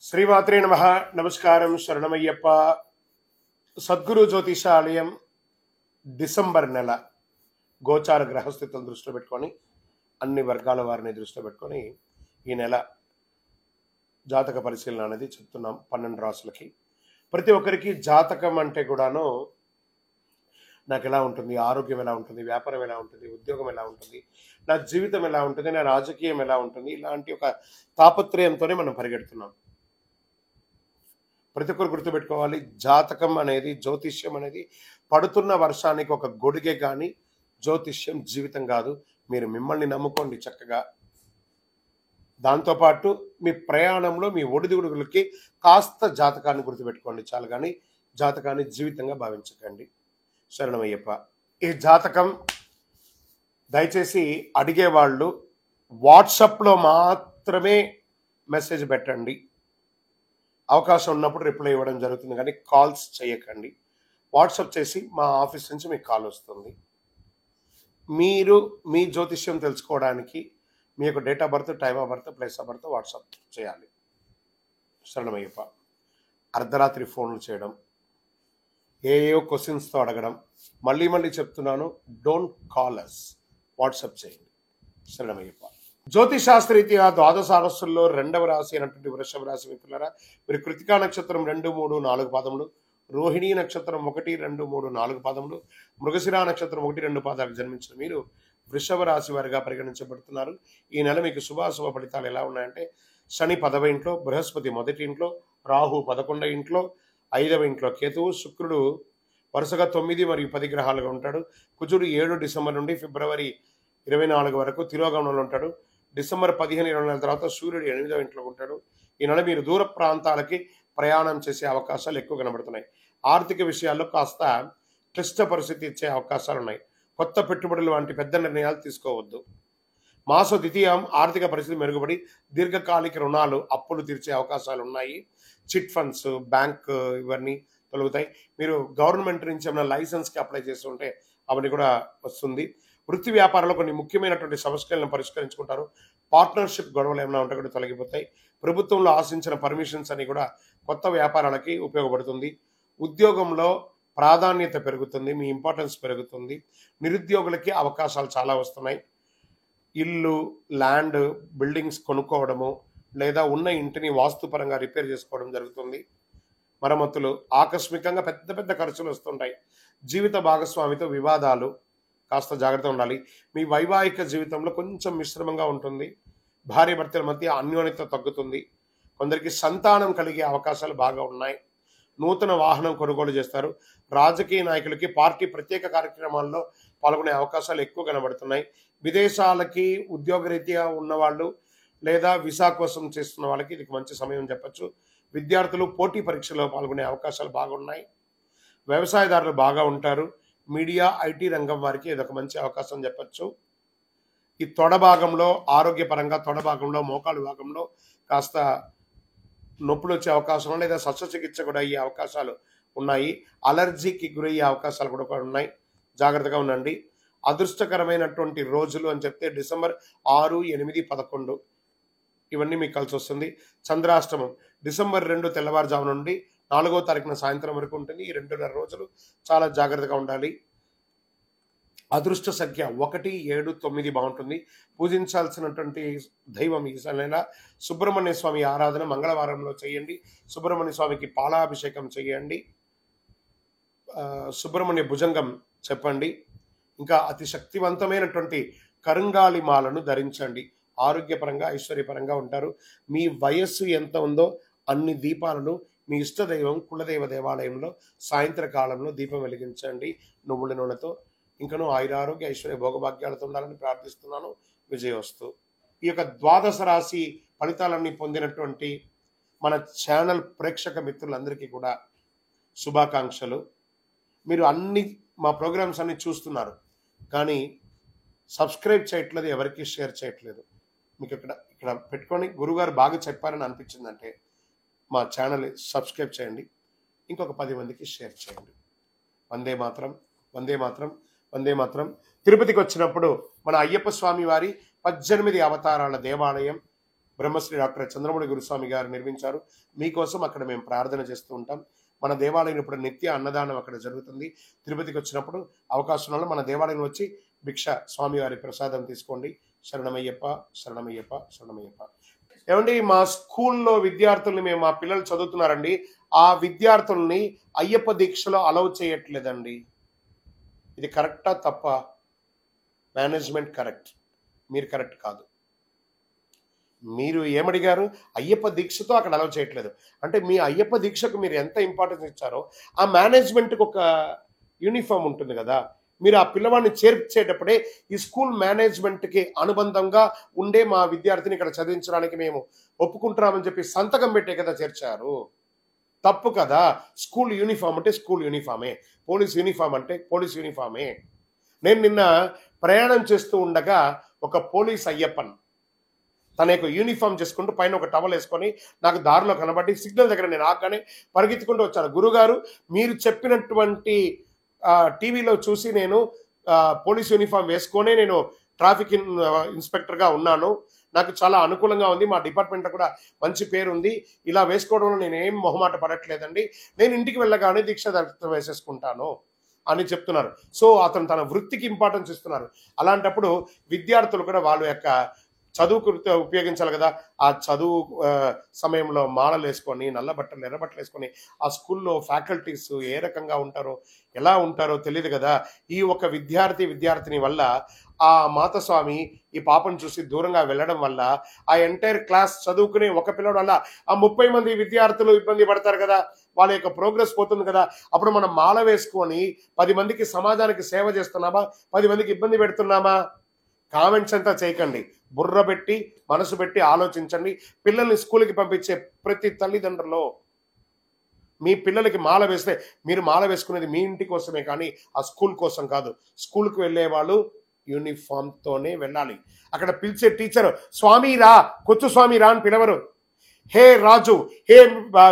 శ్రీమాత్రే నమః. నమస్కారం. శరణమయ్యప్ప. సద్గురు జ్యోతిషాలయం డిసెంబర్ నెల గోచార గ్రహస్థితులను దృష్టిలో పెట్టుకొని అన్ని వర్గాల వారిని దృష్టిలో పెట్టుకొని ఈ నెల జాతక పరిశీలన అనేది చెప్తున్నాం 12 రాసులకి. ప్రతి ఒక్కరికి జాతకం అంటే కూడాను నాకు ఎలా ఉంటుంది, ఆరోగ్యం ఎలా ఉంటుంది, వ్యాపారం ఎలా ఉంటుంది, ఉద్యోగం ఎలా ఉంటుంది, నా జీవితం ఎలా ఉంటుంది, నా రాజకీయం ఎలా ఉంటుంది, ఇలాంటి ఒక తాపత్రయంతోనే మనం పరిగెడుతున్నాం. ప్రతి ఒక్కరు గుర్తుపెట్టుకోవాలి, జాతకం అనేది, జ్యోతిష్యం అనేది పడుతున్న వర్షానికి ఒక గొడుగే కానీ జ్యోతిష్యం జీవితం కాదు. మీరు మిమ్మల్ని నమ్ముకోండి చక్కగా. దాంతోపాటు మీ ప్రయాణంలో మీ ఒడిదుడుగులకి కాస్త జాతకాన్ని గుర్తుపెట్టుకోండి చాలు, కానీ జాతకాన్ని జీవితంగా భావించకండి. శరణమయ్యప్ప. ఈ జాతకం దయచేసి అడిగేవాళ్ళు వాట్సాప్లో మాత్రమే మెసేజ్ పెట్టండి. అవకాశం ఉన్నప్పుడు రిప్లై ఇవ్వడం జరుగుతుంది, కానీ కాల్స్ చేయకండి. వాట్సాప్ చేసి మా ఆఫీస్ నుంచి మీకు కాల్ వస్తుంది. మీరు మీ జ్యోతిష్యం తెలుసుకోవడానికి మీ యొక్క date of birth, time of birth, place of birth WhatsApp చేయాలి. శరణమయ్యప్ప. అర్ధరాత్రి ఫోన్లు చేయడం, ఏయో క్వశ్చన్స్తో అడగడం, మళ్ళీ చెప్తున్నాను, డోంట్ కాల్ అస్, వాట్సాప్ చేయండి. శరణమయ్యప్ప. జ్యోతిశాస్త్రరీత్యా ద్వాదశ రాశుల్లో 2వ రాశి అయినటువంటి వృషభ రాశి మిత్రులారా, మీరు కృతికా నక్షత్రం 2, 3, 4 పాదములు, రోహిణీ నక్షత్రం 1, 2, 3, 4 పాదములు, మృగశిర నక్షత్రం 1, 2 పాదాలకు జన్మించిన మీరు వృషభ రాశి వారిగా పరిగణించబడుతున్నారు. ఈ నెల మీకు శుభాశుభ ఫలితాలు ఎలా ఉన్నాయంటే, శని 10వ ఇంట్లో, బృహస్పతి 1వ ఇంట్లో, రాహు 11వ ఇంట్లో, 5వ ఇంట్లో కేతువు, శుక్రుడు వరుసగా 9 మరియు 10 గ్రహాలుగా ఉంటాడు. కుజుడు 7 డిసెంబర్ నుండి ఫిబ్రవరి 24 వరకు తిరోగమనంలో ఉంటాడు. డిసెంబర్ 15, 20 నెలల తర్వాత సూర్యుడు 8వ ఇంట్లో ఉంటాడు. ఈ నెల మీరు దూర ప్రాంతాలకి ప్రయాణం చేసే అవకాశాలు ఎక్కువ కనబడుతున్నాయి. ఆర్థిక విషయాల్లో కాస్త క్లిష్ట పరిస్థితి ఇచ్చే అవకాశాలు ఉన్నాయి. కొత్త పెట్టుబడులు వంటి పెద్ద నిర్ణయాలు తీసుకోవద్దు. మాస ద్వితీయం ఆర్థిక పరిస్థితి మెరుగుపడి దీర్ఘకాలిక రుణాలు, అప్పులు తీర్చే అవకాశాలు ఉన్నాయి. చిట్ ఫండ్స్, బ్యాంక్ ఇవన్నీ తొలగుతాయి. మీరు గవర్నమెంట్ నుంచి ఏమైనా లైసెన్స్కి అప్లై చేస్తుంటే అవన్నీ కూడా వస్తుంది. వృత్తి వ్యాపారంలో కొన్ని ముఖ్యమైనటువంటి సమస్యలను పరిష్కరించుకుంటారు. పార్ట్నర్షిప్ గొడవలు ఏమైనా ఉంటే కూడా తొలగిపోతాయి. ప్రభుత్వంలో ఆశించిన పర్మిషన్స్ అని కూడా కొత్త వ్యాపారాలకి ఉపయోగపడుతుంది. ఉద్యోగంలో ప్రాధాన్యత పెరుగుతుంది, మీ ఇంపార్టెన్స్ పెరుగుతుంది. నిరుద్యోగులకి అవకాశాలు చాలా వస్తున్నాయి. ఇల్లు, ల్యాండ్, బిల్డింగ్స్ కొనుక్కోవడము, లేదా ఉన్న ఇంటిని వాస్తుపరంగా రిపేర్ చేసుకోవడం జరుగుతుంది. మరమ్మతులు, ఆకస్మికంగా పెద్ద పెద్ద ఖర్చులు వస్తుంటాయి. జీవిత భాగస్వామితో వివాదాలు, కాస్త జాగ్రత్త ఉండాలి. మీ వైవాహిక జీవితంలో కొంచెం మిశ్రమంగా ఉంటుంది. భార్య భర్తల మధ్య అన్యోన్యత తగ్గుతుంది. కొందరికి సంతానం కలిగే అవకాశాలు బాగా ఉన్నాయి. నూతన వాహనం కొనుగోలు చేస్తారు. రాజకీయ నాయకులకి పార్టీ ప్రత్యేక కార్యక్రమాల్లో పాల్గొనే అవకాశాలు ఎక్కువ కనబడుతున్నాయి. విదేశాలకి ఉద్యోగరీత్యా ఉన్నవాళ్ళు లేదా వీసా కోసం చేస్తున్న వాళ్ళకి ఇది మంచి సమయం చెప్పచ్చు. విద్యార్థులు పోటీ పరీక్షలో పాల్గొనే అవకాశాలు బాగున్నాయి. వ్యవసాయదారులు బాగా ఉంటారు. మీడియా, ఐటీ రంగం వారికి ఇదొక మంచి అవకాశం చెప్పచ్చు. ఈ తొడ భాగంలో ఆరోగ్యపరంగా, తొడ భాగంలో, మోకాలు భాగంలో కాస్త నొప్పులు వచ్చే అవకాశం లేదా శస్త్రచికిత్స కూడా అయ్యే అవకాశాలు ఉన్నాయి. అలర్జీకి గురయ్యే అవకాశాలు కూడా ఉన్నాయి. జాగ్రత్తగా ఉండండి. అదృష్టకరమైనటువంటి రోజులు అని చెప్తే డిసెంబర్ 6, 8, 11 ఇవన్నీ మీకు కలిసి వస్తుంది. చంద్రాష్టమం డిసెంబర్ 2 తెల్లవారుజాము నుండి 4వ తారీఖున సాయంత్రం వరకు ఉంటుంది. ఈ 2.5 రోజులు చాలా జాగ్రత్తగా ఉండాలి. అదృష్ట సంఖ్య 1, 7, 9 బాగుంటుంది. పూజించాల్సినటువంటి దైవం ఈ నెల సుబ్రహ్మణ్య స్వామి ఆరాధన మంగళవారంలో చేయండి. సుబ్రహ్మణ్య స్వామికి పాలాభిషేకం చేయండి. సుబ్రహ్మణ్య భుజంగం చెప్పండి. ఇంకా అతి శక్తివంతమైనటువంటి కరుంగాలి మాలను ధరించండి. ఆరోగ్యపరంగా, ఐశ్వర్యపరంగా ఉంటారు. మీ వయస్సు ఎంత ఉందో అన్ని దీపాలను మీ ఇష్టదైవం కులదైవ దేవాలయంలో సాయంత్రకాలంలో దీపం వెలిగించండి నువ్వుల నూనెతో. ఇంకనూ ఆయురారోగ్య, ఐశ్వర్య, భోగభాగ్యాలతో ఉండాలని ప్రార్థిస్తున్నాను. విజయోస్తు. ఈ యొక్క ద్వాదశ రాశి ఫలితాలన్నీ పొందినటువంటి మన ఛానల్ ప్రేక్షక మిత్రులందరికీ కూడా శుభాకాంక్షలు. మీరు మా ప్రోగ్రామ్స్ అన్ని చూస్తున్నారు, కానీ సబ్స్క్రైబ్ చేయట్లేదు, ఎవరికి షేర్ చేయట్లేదు. మీకు ఇక్కడ పెట్టుకొని గురుగారు బాగా చెప్పారని అనిపించిందంటే మా ఛానల్ సబ్స్క్రైబ్ చేయండి. ఇంకొక 10 మందికి షేర్ చేయండి. వందే మాత్రం, వందే మాత్రం, వందే మాత్రం. తిరుపతికి వచ్చినప్పుడు మన అయ్యప్ప స్వామి వారి 18 అవతారాల దేవాలయం బ్రహ్మశ్రీ డాక్టర్ చంద్రమౌళి గురుస్వామి గారు నిర్మించారు. మీకోసం అక్కడ మేము ప్రార్థన చేస్తూ ఉంటాం. మన దేవాలయం ఇప్పుడు నిత్య అన్నదానం అక్కడ జరుగుతుంది. తిరుపతికి వచ్చినప్పుడు అవకాశం వల్ల మన దేవాలయం వచ్చి భిక్ష స్వామివారి ప్రసాదం తీసుకోండి. శరణమయ్యప్ప, శరణమయ్యప్ప, శరణమయ్యప్ప. ఏమండి, మా స్కూల్లో విద్యార్థుల్ని మా పిల్లలు చదువుతున్నారండి, ఆ విద్యార్థుల్ని అయ్యప్ప దీక్షలో అలౌ చేయట్లేదండి. ఇది కరెక్టా తప్ప? మేనేజ్మెంట్ కరెక్ట్, మీరు కరెక్ట్ కాదు. మీరు ఏమడిగారు? అయ్యప్ప దీక్షతో అక్కడ అలౌ చేయట్లేదు అంటే మీ అయ్యప్ప దీక్షకు మీరు ఎంత ఇంపార్టెన్స్ ఇచ్చారో ఆ మేనేజ్మెంట్కి ఒక యూనిఫామ్ ఉంటుంది కదా. మీరు ఆ పిల్లవాడిని చేర్చేటప్పుడే ఈ స్కూల్ మేనేజ్మెంట్కి అనుబంధంగా ఉండే మా విద్యార్థిని ఇక్కడ చదివించడానికి మేము ఒప్పుకుంటున్నామని చెప్పి సంతకం పెట్టే కదా చేర్చారు. తప్పు కదా. స్కూల్ యూనిఫామ్ అంటే స్కూల్ యూనిఫామే, పోలీస్ యూనిఫామ్ అంటే పోలీస్ యూనిఫామే. నేను నిన్న ప్రయాణం చేస్తూ ఉండగా ఒక పోలీస్ అయ్యప్పన్ తన యొక్క యూనిఫామ్ చేసుకుంటూ పైన ఒక టవల్ వేసుకొని నాకు దారిలో కనబడి సిగ్నల్ దగ్గర నేను ఆగానే పరిగెత్తుకుంటూ వచ్చాను. గురుగారు, మీరు చెప్పినటువంటి టీవీలో చూసి నేను పోలీస్ యూనిఫామ్ వేసుకొనే నేను ట్రాఫిక్ ఇన్స్పెక్టర్గా ఉన్నాను, నాకు చాలా అనుకూలంగా ఉంది, మా డిపార్ట్మెంట్లో కూడా మంచి పేరు ఉంది, ఇలా వేసుకోవడంలో నేను ఏం మొహమాట పడట్లేదండి, నేను ఇంటికి వెళ్ళగానే దీక్ష దర్శనం వేసేసుకుంటాను అని చెప్తున్నారు. సో అతను తన వృత్తికి ఇంపార్టెన్స్ ఇస్తున్నారు. అలాంటప్పుడు విద్యార్థులు కూడా వాళ్ళ యొక్క చదువుకు ఉపయోగించాలి కదా. ఆ చదువు సమయంలో మాలలు వేసుకొని నల్ల బట్టలు ఎర్ర బట్టలు వేసుకొని ఆ స్కూల్లో ఫ్యాకల్టీస్ ఏ రకంగా ఉంటారో ఎలా ఉంటారో తెలియదు కదా. ఈ ఒక విద్యార్థిని వల్ల ఆ మాతస్వామి ఈ పాపను చూసి దూరంగా వెళ్ళడం వల్ల ఆ ఎంటైర్ క్లాస్ చదువుకునే ఒక పిల్లడు వల్ల ఆ 30 మంది విద్యార్థులు ఇబ్బంది పడతారు కదా, వాళ్ళ యొక్క ప్రోగ్రెస్ పోతుంది కదా. అప్పుడు మనం మాల వేసుకొని 10 మందికి సమాజానికి సేవ చేస్తున్నామా, 10 మందికి ఇబ్బంది పెడుతున్నామా? కామెంట్స్ అంతా చేయకండి, బుర్ర పెట్టి మనసు పెట్టి ఆలోచించండి. పిల్లల్ని స్కూల్కి పంపించే ప్రతి తల్లిదండ్రులు మీ పిల్లలకి మాల వేస్తే మీరు మాల వేసుకునేది మీ ఇంటి కోసమే కానీ ఆ స్కూల్ కోసం కాదు. స్కూల్కి వెళ్ళే వాళ్ళు యూనిఫామ్తోనే వెళ్ళాలి. అక్కడ పిలిచే టీచర్ స్వామి రా, కొచ్చు స్వామి రా అని పిలవరు. హే రాజు, హే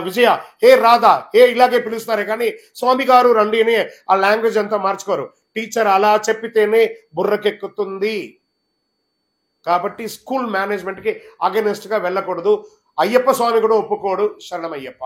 విజయ, హే రాధా, హే ఇలాగే పిలుస్తారే కానీ స్వామి గారు రండి అని ఆ లాంగ్వేజ్ అంతా మార్చుకోరు. టీచర్ అలా చెప్పితేనే బుర్రకెక్కుతుంది. కాబట్టి స్కూల్ మేనేజ్మెంట్కి అగెనిస్ట్గా వెళ్ళకూడదు. అయ్యప్ప స్వామి కూడా ఒప్పుకోడు. శరణమయ్యప్ప.